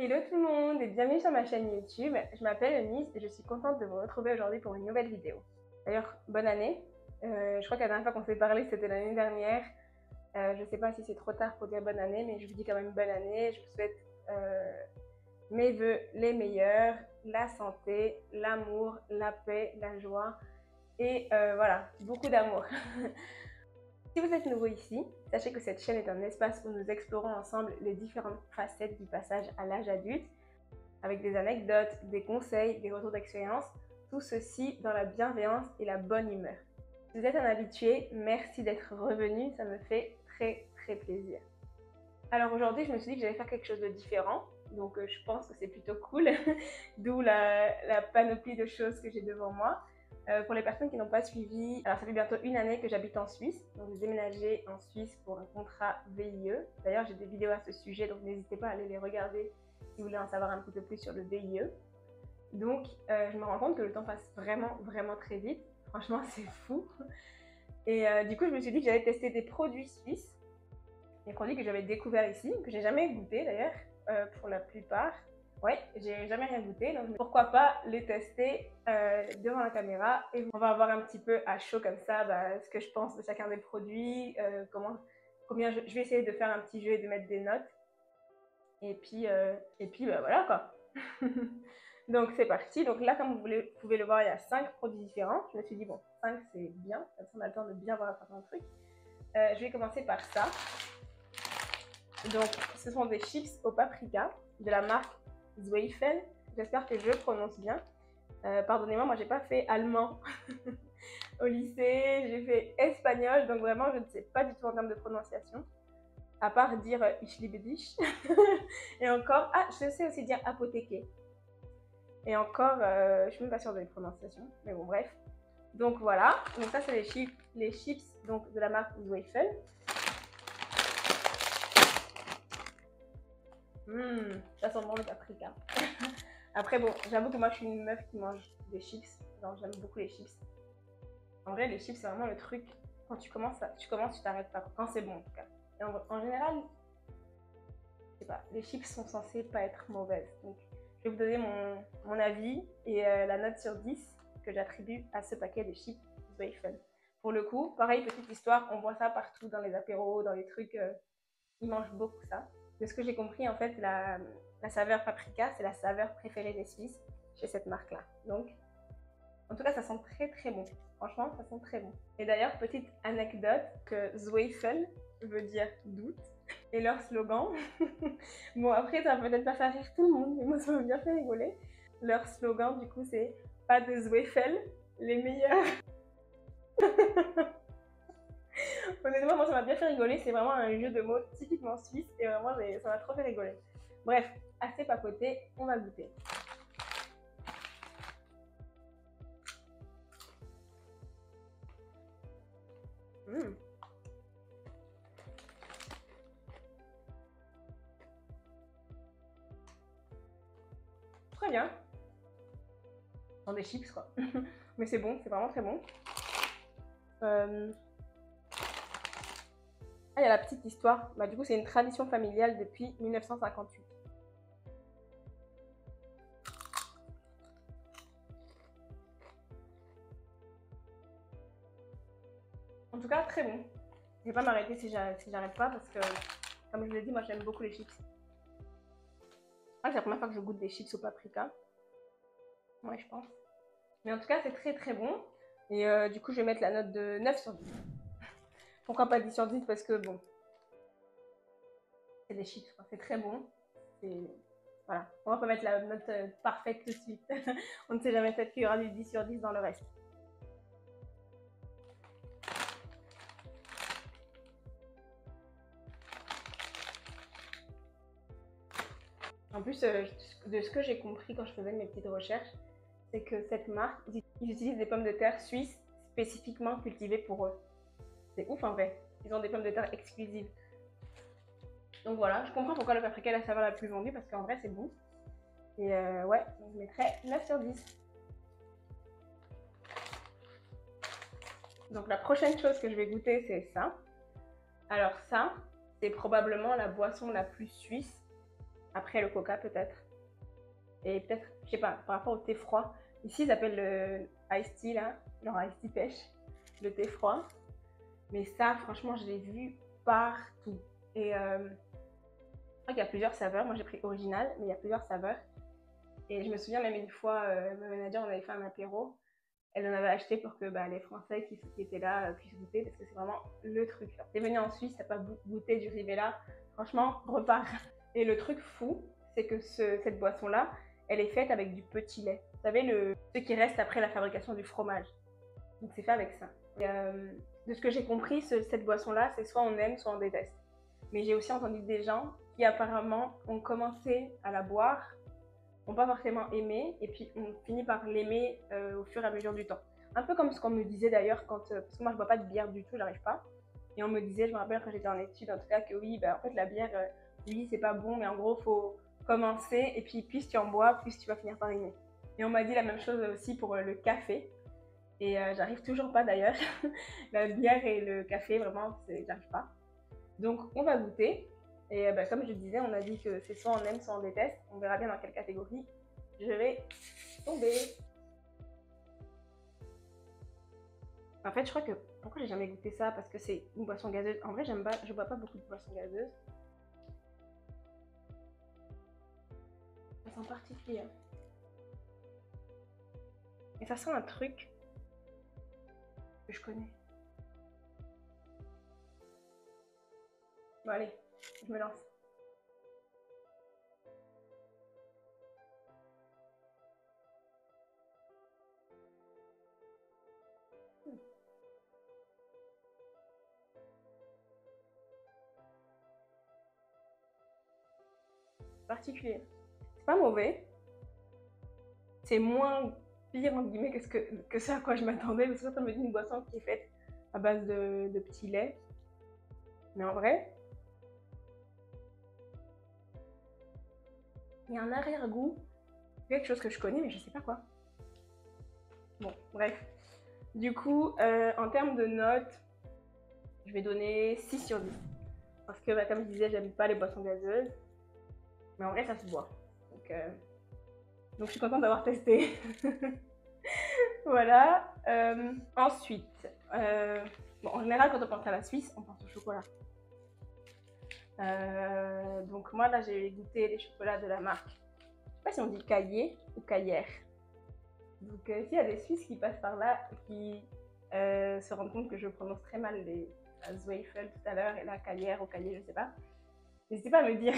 Hello tout le monde et bienvenue sur ma chaîne YouTube. Je m'appelle Eunice et je suis contente de vous retrouver aujourd'hui pour une nouvelle vidéo. D'ailleurs, bonne année. Je crois que la dernière fois qu'on s'est parlé, c'était l'année dernière. Je ne sais pas si c'est trop tard pour dire bonne année, mais je vous dis quand même bonne année. Je vous souhaite mes vœux les meilleurs, la santé, l'amour, la paix, la joie et voilà, beaucoup d'amour. Si vous êtes nouveau ici, sachez que cette chaîne est un espace où nous explorons ensemble les différentes facettes du passage à l'âge adulte, avec des anecdotes, des conseils, des retours d'expérience, tout ceci dans la bienveillance et la bonne humeur. Si vous êtes un habitué, merci d'être revenu, ça me fait très plaisir. Alors aujourd'hui, je me suis dit que j'allais faire quelque chose de différent, donc je pense que c'est plutôt cool, d'où la panoplie de choses que j'ai devant moi. Pour les personnes qui n'ont pas suivi, alors ça fait bientôt une année que j'habite en Suisse, donc j'ai déménagé en Suisse pour un contrat VIE. D'ailleurs j'ai des vidéos à ce sujet, donc n'hésitez pas à aller les regarder si vous voulez en savoir un petit peu plus sur le VIE. Donc je me rends compte que le temps passe vraiment très vite, franchement c'est fou. Et du coup je me suis dit que j'allais tester des produits suisses, des produits que j'avais découverts ici, que j'ai jamais goûté d'ailleurs pour la plupart. Ouais, j'ai jamais rien goûté, donc pourquoi pas les tester devant la caméra et on va voir un petit peu à chaud comme ça ce que je pense de chacun des produits, combien je vais essayer de faire un petit jeu et de mettre des notes et puis voilà quoi. Donc c'est parti. Donc là, comme vous pouvez le voir, il y a 5 produits différents. Je me suis dit bon, 5 c'est bien, comme ça on a le temps de bien voir certains trucs. Je vais commencer par ça. Donc ce sont des chips au paprika de la marque Zweifel, j'espère que je prononce bien. Pardonnez-moi, moi j'ai pas fait allemand au lycée, j'ai fait espagnol, donc vraiment je ne sais pas du tout en termes de prononciation, à part dire ich liebe dich. Et encore, je sais aussi dire apothéquer. Et encore, je suis même pas sûre de les prononciations, mais bon bref. Donc voilà, donc ça c'est les chips donc, de la marque Zweifel. Ça sent bon le paprika. Après bon, j'avoue que moi je suis une meuf qui mange des chips, donc j'aime beaucoup les chips. En vrai les chips c'est vraiment le truc, quand tu commences, tu t'arrêtes pas, quand c'est bon en tout cas. Et en général, je sais pas, les chips sont censées pas être mauvaises. Donc je vais vous donner mon avis et la note sur 10 que j'attribue à ce paquet de chips Zweifel. Pour le coup, pareil, petite histoire, on voit ça partout dans les apéros, dans les trucs, ils mangent beaucoup ça. De ce que j'ai compris, en fait, la saveur paprika, c'est la saveur préférée des Suisses chez cette marque-là. Donc, en tout cas, ça sent très bon. Franchement, ça sent très bon. Et d'ailleurs, petite anecdote que Zweifel veut dire doute. Et leur slogan, bon après, ça va peut-être pas faire rire tout le monde, mais moi, ça m'a bien fait rigoler. Leur slogan, du coup, c'est pas de Zweifel, les meilleurs. Honnêtement, moi ça m'a bien fait rigoler, c'est vraiment un jeu de mots typiquement suisse et vraiment ça m'a trop fait rigoler. Bref, assez papoté, on va goûter. Très bien. Dans des chips quoi. Mais c'est bon, c'est vraiment très bon. Ah, il y a la petite histoire. Bah, du coup, c'est une tradition familiale depuis 1958. En tout cas, très bon. Je vais pas m'arrêter si j'arrête pas parce que, comme je vous l'ai dit, moi j'aime beaucoup les chips. C'est la première fois que je goûte des chips au paprika. Ouais, je pense. Mais en tout cas, c'est très bon. Et du coup, je vais mettre la note de 9 sur 10. Pourquoi pas 10 sur 10? Parce que bon, c'est des chips, c'est très bon. Voilà, on va pas mettre la note parfaite tout de suite. On ne sait jamais, peut-être qu'il y aura du 10 sur 10 dans le reste. En plus, de ce que j'ai compris quand je faisais mes petites recherches, c'est que cette marque, ils utilisent des pommes de terre suisses spécifiquement cultivées pour eux. C'est ouf en vrai, ils ont des pommes de terre exclusives. Donc voilà, je comprends pourquoi le paprika est la saveur la plus vendue parce qu'en vrai c'est bon. Et ouais, donc je mettrais 9 sur 10. Donc la prochaine chose que je vais goûter c'est ça. Alors ça, c'est probablement la boisson la plus suisse après le coca peut-être. Et peut-être, je sais pas, par rapport au thé froid. Ici, ils appellent le iced tea là, genre iced tea pêche, le thé froid. Mais ça, franchement, je l'ai vu partout. Et je crois qu'il y a plusieurs saveurs. Moi, j'ai pris original, mais il y a plusieurs saveurs. Et je me souviens même une fois, ma manager, on avait fait un apéro. Elle en avait acheté pour que les Français qui étaient là puissent goûter, parce que c'est vraiment le truc. T'es venu en Suisse, t'as pas goûté du Rivella, franchement, repars. Et le truc fou, c'est que cette boisson-là, elle est faite avec du petit lait. Vous savez, ce qui reste après la fabrication du fromage. Donc c'est fait avec ça. Et, de ce que j'ai compris, cette boisson-là, c'est soit on aime, soit on déteste. Mais j'ai aussi entendu des gens qui apparemment ont commencé à la boire, n'ont pas forcément aimé, et puis on finit par l'aimer au fur et à mesure du temps. Un peu comme ce qu'on me disait d'ailleurs parce que moi je bois pas de bière du tout, j'arrive pas. Et on me disait, je me rappelle quand j'étais en études en tout cas, que oui, en fait la bière, oui c'est pas bon, mais en gros faut commencer, et puis plus tu en bois, plus tu vas finir par aimer. Et on m'a dit la même chose aussi pour le café. Et j'arrive toujours pas d'ailleurs. La bière et le café, vraiment, j'arrive pas. Donc on va goûter. Et comme je disais, on a dit que c'est soit on aime, soit on déteste. On verra bien dans quelle catégorie je vais tomber. En fait, je crois que... Pourquoi j'ai jamais goûté ça? Parce que c'est une boisson gazeuse. En vrai, j'aime pas, je bois pas beaucoup de boissons gazeuses. Ça sent particulier. Et ça sent un truc que je connais. Bon allez, je me lance. Particulier. C'est pas mauvais. C'est moins pire entre guillemets que ce à quoi je m'attendais. Parce que quand on me dit une boisson qui est faite à base de petit lait. Mais en vrai, il y a un arrière-goût, quelque chose que je connais, mais je sais pas quoi. Bon, bref. Du coup, en termes de notes, je vais donner 6 sur 10. Parce que, comme je disais, j'aime pas les boissons gazeuses. Mais en vrai, ça se boit. Donc je suis contente d'avoir testé. Voilà. Ensuite, bon, en général, quand on pense à la Suisse, on pense au chocolat. Donc moi, là, j'ai goûté les chocolats de la marque. Je sais pas si on dit Caillé ou Caillère. Donc s'il y a des Suisses qui passent par là, qui se rendent compte que je prononce très mal les Zweifel tout à l'heure et la Caillère ou Caillé, je sais pas. N'hésitez pas à me dire.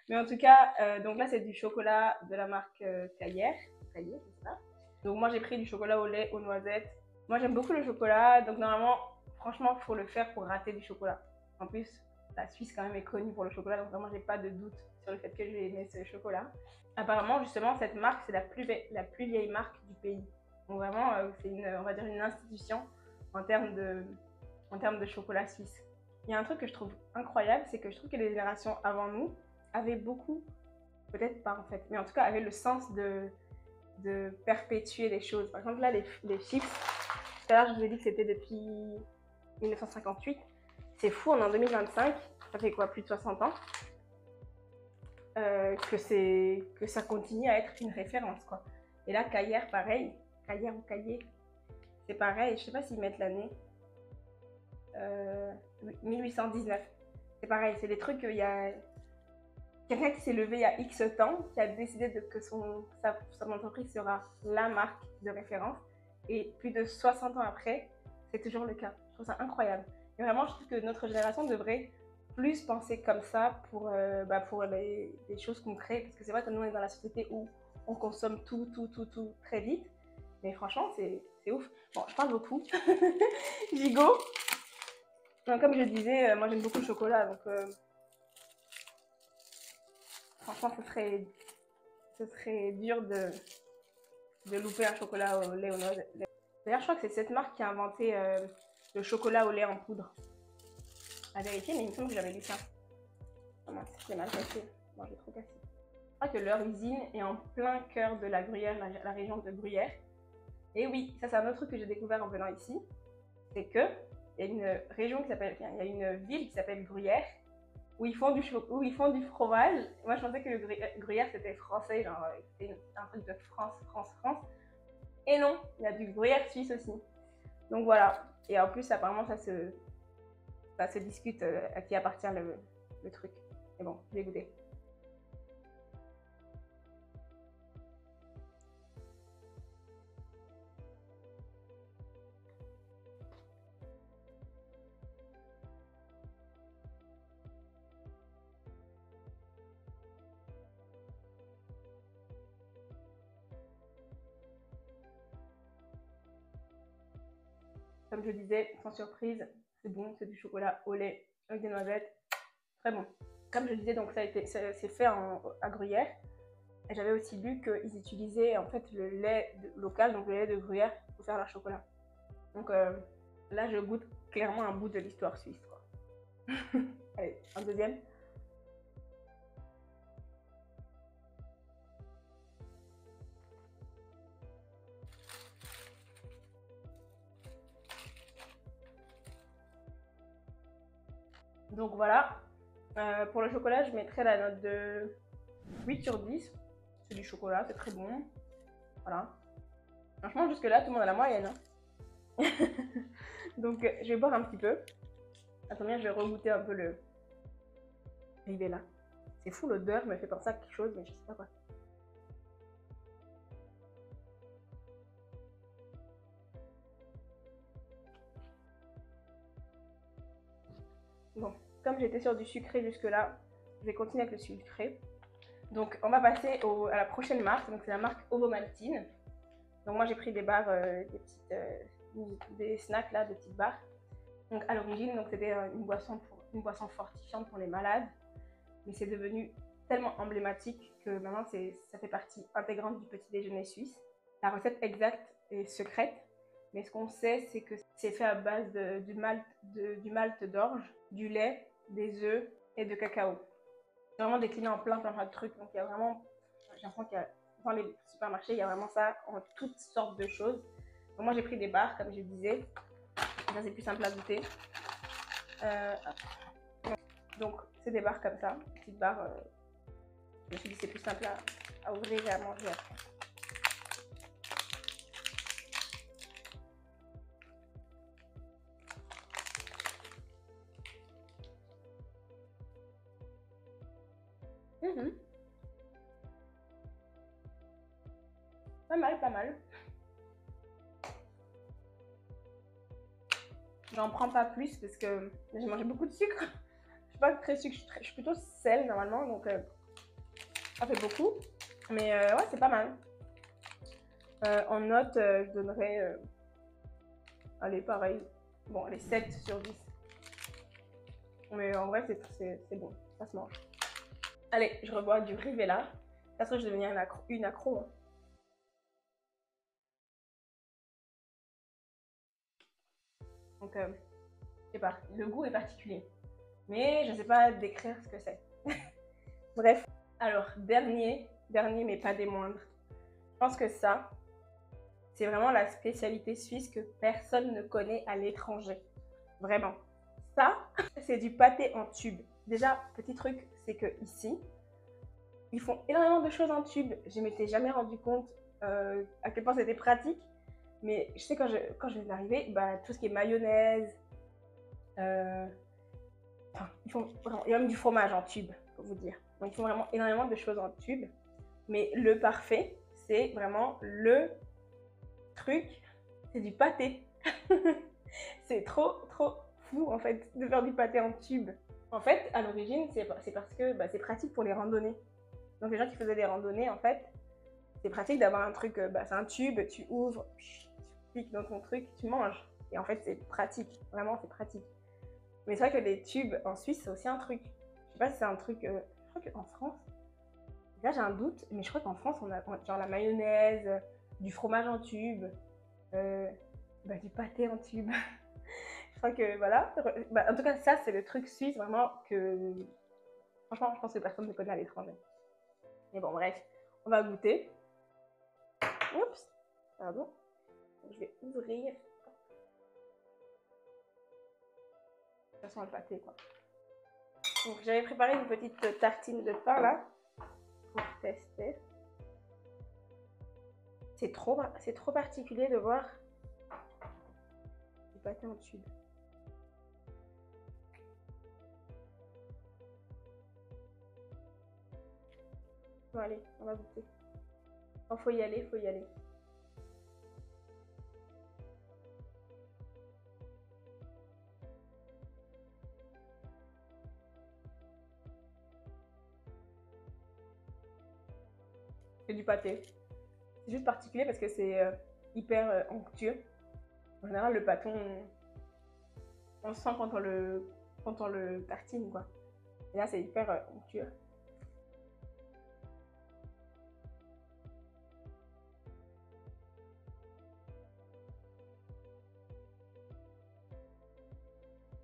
Mais en tout cas, donc là, c'est du chocolat de la marque Caillère. Caillé, je sais pas. Donc moi, j'ai pris du chocolat au lait, aux noisettes. Moi, j'aime beaucoup le chocolat. Donc normalement, franchement, il faut le faire pour rater du chocolat. En plus, la Suisse quand même est connue pour le chocolat. Donc vraiment, j'ai pas de doute sur le fait que je vais aimer ce chocolat. Apparemment, justement, cette marque, c'est la plus vieille marque du pays. Donc vraiment, c'est on va dire une institution en termes de chocolat suisse. Il y a un truc que je trouve incroyable, c'est que je trouve que les générations avant nous avaient beaucoup, peut-être pas en fait, mais en tout cas avaient le sens de perpétuer les choses. Par exemple, là, les chips, tout à l'heure, je vous ai dit que c'était depuis 1958. C'est fou, on est en 2025, ça fait quoi, plus de 60 ans que ça continue à être une référence, quoi. Et là, Caillère, pareil. Caillère ou Caillé, c'est pareil. Je sais pas s'ils mettent l'année. 1819. C'est pareil, c'est des trucs qu'il y a quelqu'un qui s'est levé il y a X temps, qui a décidé que son entreprise sera la marque de référence. Et plus de 60 ans après, c'est toujours le cas. Je trouve ça incroyable. Et vraiment, je trouve que notre génération devrait plus penser comme ça pour les choses concrètes. Parce que c'est vrai que nous, on est dans la société où on consomme tout très vite. Mais franchement, c'est ouf. Bon, je parle beaucoup. Gigot. Donc, comme je disais, moi j'aime beaucoup le chocolat. Donc, franchement, ce serait dur de louper un chocolat au lait aux noix. D'ailleurs, je crois que c'est cette marque qui a inventé le chocolat au lait en poudre. À vérifier, mais il me semble que j'avais lu ça. Oh mince, j'ai mal cassé. Bon, j'ai trop cassé. Je crois que leur usine est en plein cœur de la Gruyère, la région de Gruyère. Et oui, ça c'est un autre truc que j'ai découvert en venant ici. C'est que il y a une région qui s'appelle, il y a une ville qui s'appelle Gruyère. où ils font du fromage. Moi, je pensais que le gruyère, c'était français, genre, c'était un truc de France, France, France. Et non, il y a du gruyère suisse aussi. Donc voilà. Et en plus, apparemment, ça se discute à qui appartient le truc. Mais bon, j'ai goûté. Comme je disais, sans surprise, c'est bon, c'est du chocolat au lait avec des noisettes. Très bon. Comme je disais, donc c'est fait à gruyère. Et j'avais aussi lu qu'ils utilisaient en fait le lait local, donc le lait de gruyère, pour faire leur chocolat. Donc là, je goûte clairement un bout de l'histoire suisse, quoi. Allez, un deuxième. Donc voilà. Pour le chocolat, je mettrais la note de 8 sur 10. C'est du chocolat, c'est très bon. Voilà. Franchement, jusque-là, tout le monde a la moyenne. Hein. Donc, je vais boire un petit peu. Attendez, je vais regoûter un peu le Rivella. C'est fou, l'odeur me fait penser à quelque chose, mais je sais pas quoi. Bon, comme j'étais sur du sucré jusque-là, je vais continuer avec le sucré. Donc, on va passer à la prochaine marque. Donc, c'est la marque Ovomaltine. Donc, moi, j'ai pris des barres, des snacks là, des petites barres. Donc, à l'origine, c'était une boisson fortifiante pour les malades. Mais c'est devenu tellement emblématique que maintenant, ça fait partie intégrante du petit déjeuner suisse. La recette exacte est secrète. Mais ce qu'on sait, c'est que c'est fait à base du malt d'orge, du lait, des œufs et de cacao. C'est vraiment décliné en plein de trucs. Donc il y a vraiment, j'ai l'impression qu'il y a dans les supermarchés, il y a vraiment ça en toutes sortes de choses. Donc moi j'ai pris des barres, comme je disais. Ça c'est plus simple à goûter. Donc c'est des barres comme ça, des petites barres. Je me suis dit c'est plus simple à ouvrir et à manger après. Pas mal, pas mal. J'en prends pas plus parce que j'ai mangé beaucoup de sucre. Je suis pas très sucre, je suis plutôt sel normalement, donc ça fait beaucoup. Mais ouais, c'est pas mal. En note, je donnerais, allez, pareil. Bon, allez, 7 sur 10. Mais en vrai, c'est bon, ça se mange. Allez, je rebois du Rivella. Ça se trouve, je vais devenir une accro. Hein. Donc, je sais pas, le goût est particulier. Mais je ne sais pas décrire ce que c'est. Bref, alors, dernier mais pas des moindres. Je pense que ça, c'est vraiment la spécialité suisse que personne ne connaît à l'étranger. Vraiment. Ça, c'est du pâté en tube. Déjà, petit truc, c'est que ici, ils font énormément de choses en tube. Je ne m'étais jamais rendu compte à quel point c'était pratique. Mais je sais quand je viens d'arriver, bah, tout ce qui est mayonnaise, il y a même du fromage en tube, pour vous dire. Donc ils font vraiment énormément de choses en tube. Mais le parfait, c'est vraiment le truc, c'est du pâté. C'est trop fou en fait de faire du pâté en tube. En fait, à l'origine, c'est parce que c'est pratique pour les randonnées. Donc les gens qui faisaient des randonnées, en fait, c'est pratique d'avoir un truc, c'est un tube, tu ouvres, tu piques dans ton truc, tu manges. Et en fait, c'est pratique, vraiment, c'est pratique. Mais c'est vrai que les tubes en Suisse, c'est aussi un truc. Je sais pas si c'est un truc, je crois qu'en France, là j'ai un doute, mais je crois qu'en France, on a genre la mayonnaise, du fromage en tube, du pâté en tube. Je crois que voilà. En tout cas, ça, c'est le truc suisse vraiment que, franchement, je pense que personne ne connaît à l'étranger. Mais bon, bref, on va goûter. Oups, pardon. Je vais ouvrir. Ça sent le pâté, quoi. Donc j'avais préparé une petite tartine de pain là pour tester. C'est trop particulier de voir du pâté en tube. Bon allez, on va goûter. Oh, faut y aller, faut y aller. C'est du pâté. C'est juste particulier parce que c'est hyper onctueux. En général, le pâton, on le sent quand on le tartine, quoi. Et là, c'est hyper onctueux.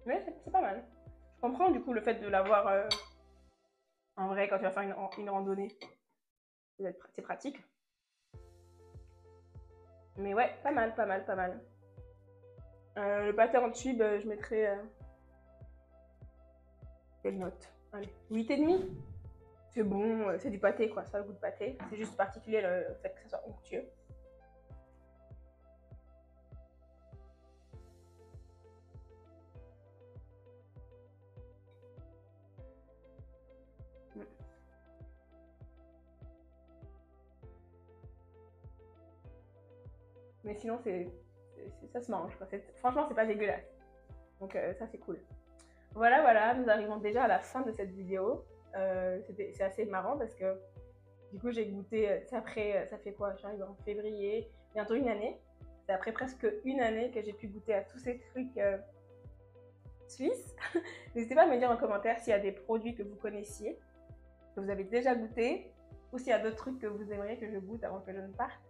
Mais c'est pas mal. Je comprends du coup le fait de l'avoir en vrai quand tu vas faire une randonnée. C'est pratique. Mais ouais, pas mal, pas mal, pas mal. Le pâté en tube, je mettrais... quelle note? Allez, 8,5. C'est bon, c'est du pâté quoi, ça a le goût de pâté. C'est juste particulier le fait que ça soit onctueux. Mais sinon, ça se mange, quoi. Franchement, c'est pas dégueulasse. Donc ça, c'est cool. Voilà, voilà, nous arrivons déjà à la fin de cette vidéo. C'est assez marrant parce que du coup, j'ai goûté, c'est après, ça fait quoi? J'arrive en février, bientôt une année. C'est après presque une année que j'ai pu goûter à tous ces trucs suisses. N'hésitez pas à me dire en commentaire s'il y a des produits que vous connaissiez, que vous avez déjà goûté, ou s'il y a d'autres trucs que vous aimeriez que je goûte avant que je ne parte.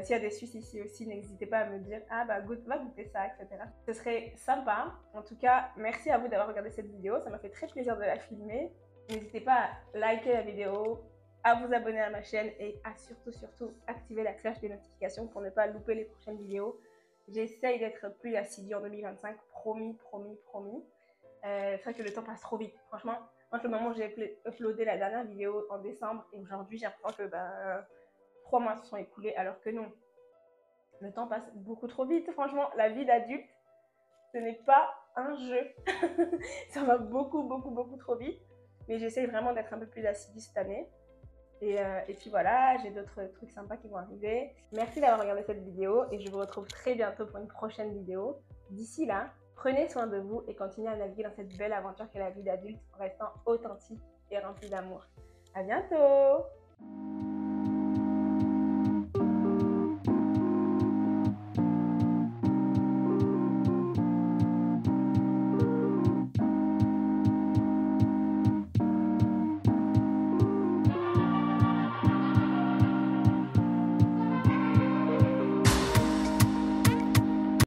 S'il y a des Suisses ici aussi, n'hésitez pas à me dire « Ah bah va goûter ça », etc. Ce serait sympa. En tout cas, merci à vous d'avoir regardé cette vidéo. Ça m'a fait très plaisir de la filmer. N'hésitez pas à liker la vidéo, à vous abonner à ma chaîne et à surtout activer la cloche des notifications pour ne pas louper les prochaines vidéos. J'essaye d'être plus assidue en 2025, promis, promis, promis. C'est vrai que le temps passe trop vite. Franchement, entre le moment où j'ai uploadé la dernière vidéo en décembre et aujourd'hui, j'ai l'impression que 3 mois se sont écoulés alors que non. Le temps passe beaucoup trop vite. Franchement, la vie d'adulte, ce n'est pas un jeu. Ça va beaucoup trop vite. Mais j'essaye vraiment d'être un peu plus assidue cette année. Et puis voilà, j'ai d'autres trucs sympas qui vont arriver. Merci d'avoir regardé cette vidéo et je vous retrouve très bientôt pour une prochaine vidéo. D'ici là, prenez soin de vous et continuez à naviguer dans cette belle aventure qu'est la vie d'adulte en restant authentique et remplie d'amour. À bientôt!